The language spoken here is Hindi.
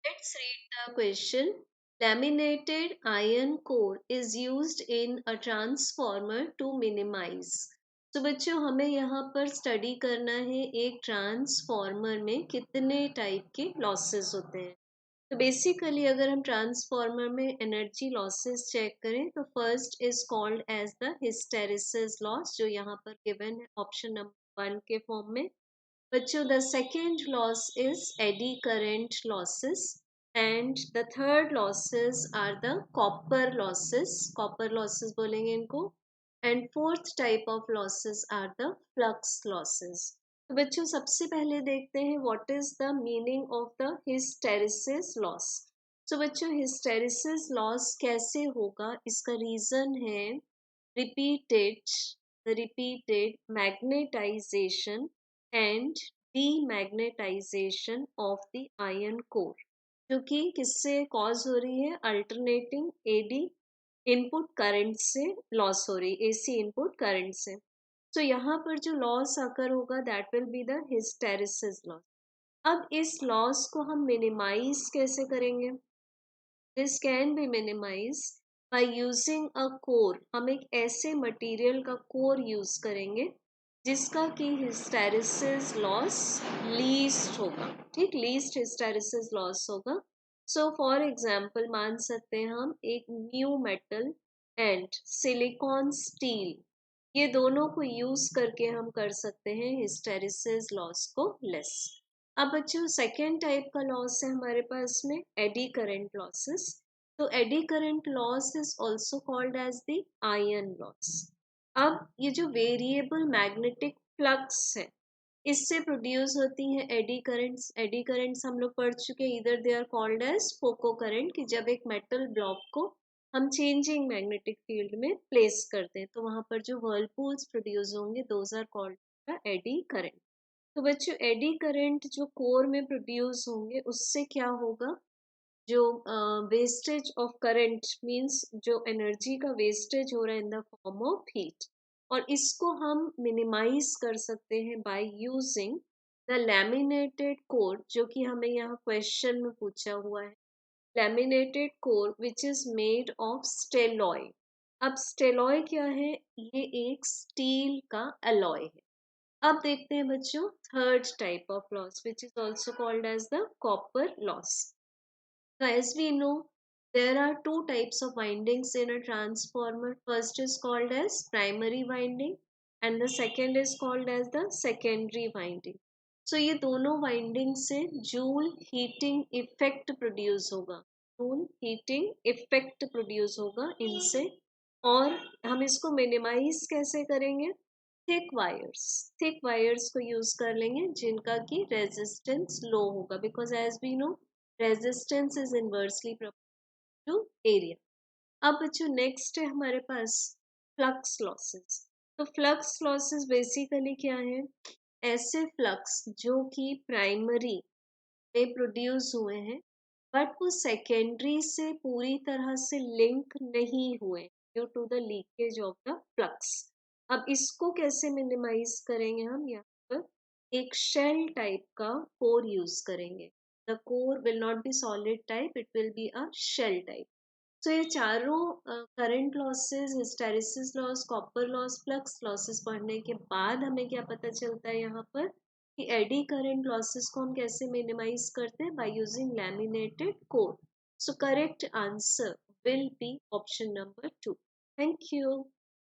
Let's read the question. Laminated iron core is used in a transformer to minimize. तो बच्चों हमें यहाँ पर स्टडी करना है एक ट्रांसफॉर्मर में कितने टाइप के लॉसेस होते हैं. तो बेसिकली अगर हम ट्रांसफॉर्मर में एनर्जी लॉसेस चेक करें तो first is called as the hysteresis loss जो यहाँ पर गिवन है ऑप्शन नंबर 1 के फॉर्म में. बच्चों the second loss is eddy current losses and the third losses are the copper losses बोलेंगे इनको and fourth type of losses are the flux losses. तो बच्चों सबसे पहले देखते हैं what is the meaning of the hysteresis loss. तो बच्चों hysteresis loss कैसे होगा इसका रीजन है repeated magnetization and demagnetization of the iron core जो कि किससे कॉज हो रही है अल्टरनेटिंग एडी इनपुट करंट से लॉस हो रही है एसी इनपुट करंट से. तो यहाँ पर जो लॉस आकर होगा that will be the hysteresis loss. अब इस लॉस को हम मिनिमाइज कैसे करेंगे. This can be minimise by using a core. हम एक ऐसे मटेरियल का कोर यूज करेंगे जिसका कि हिस्टेरिसिस लॉस लीस्ट होगा. ठीक, लीस्ट हिस्टेरिसिस लॉस होगा. सो फॉर एग्जांपल मान सकते हैं हम एक new metal and silicon steel ये दोनों को यूज करके हम कर सकते हैं हिस्टेरिसिस लॉस को लेस. अब बच्चों सेकेंड टाइप का लॉस है हमारे पास में एडी करंट लॉसेस. तो eddy current loss is also called as the iron loss. अब ये जो वेरिएबल मैग्नेटिक फ्लक्स है इससे प्रोड्यूस होती हैं एडी करंट्स. एडी करंट्स हम लोग पढ़ चुके हैं इधर they are called as Foucault current कि जब एक मेटल ब्लॉक को हम चेंजिंग मैग्नेटिक फील्ड में प्लेस करते हैं तो वहां पर जो वर्लपूल्स प्रोड्यूस होंगे those are called eddy current. तो बच्चों एडी करंट जो कोर में प्रोड्यूस होंगे उससे क्या होगा जो वेस्टेज ऑफ करंट मींस जो एनर्जी का वेस्टेज हो रहा है in the form of heat और इसको हम मिनिमाइज कर सकते हैं by using the laminated core जो कि हमें यहाँ क्वेश्चन में पूछा हुआ है. Laminated core which is made of stalloy. अब स्टेलॉय क्या है ये एक स्टील का अलॉय है. अब देखते हैं बच्चों third type of loss which is also called as the copper loss. So as we know, there are two types of windings in a transformer. First is called as primary winding and the second is called as the secondary winding. So ये दोनों winding से joule heating effect produce होगा. joule heating effect produce होगा इनसे और हम इसको minimize कैसे करेंगे. थिक वायर्स को यूज कर लेंगे जिनका की रेजिस्टेंस लो होगा because as we know resistance is inversely proportional to area. अब बच्चों नेक्स्ट है हमारे पास फ्लक्स लॉसेस. तो फ्लक्स लॉसेस बेसिकली क्या है ऐसे फ्लक्स जो कि प्राइमरी में प्रोड्यूस हुए हैं बट वो सेकेंडरी से पूरी तरह से लिंक नहीं हुए due to the leakage of the flux. अब इसको कैसे मिनिमाइज करेंगे हम यहाँ पर एक शेल टाइप का कोर यूज करेंगे. The core will not be solid type it will be a shell type. तो ये चारों current losses hysteresis loss copper loss flux losses पढ़ने के बाद हमें क्या पता चलता है यहाँ पर कि एडी करंट लॉसेस को हम कैसे मिनिमाइज करते हैं by using laminated core. So correct answer will be option number 2. Thank you.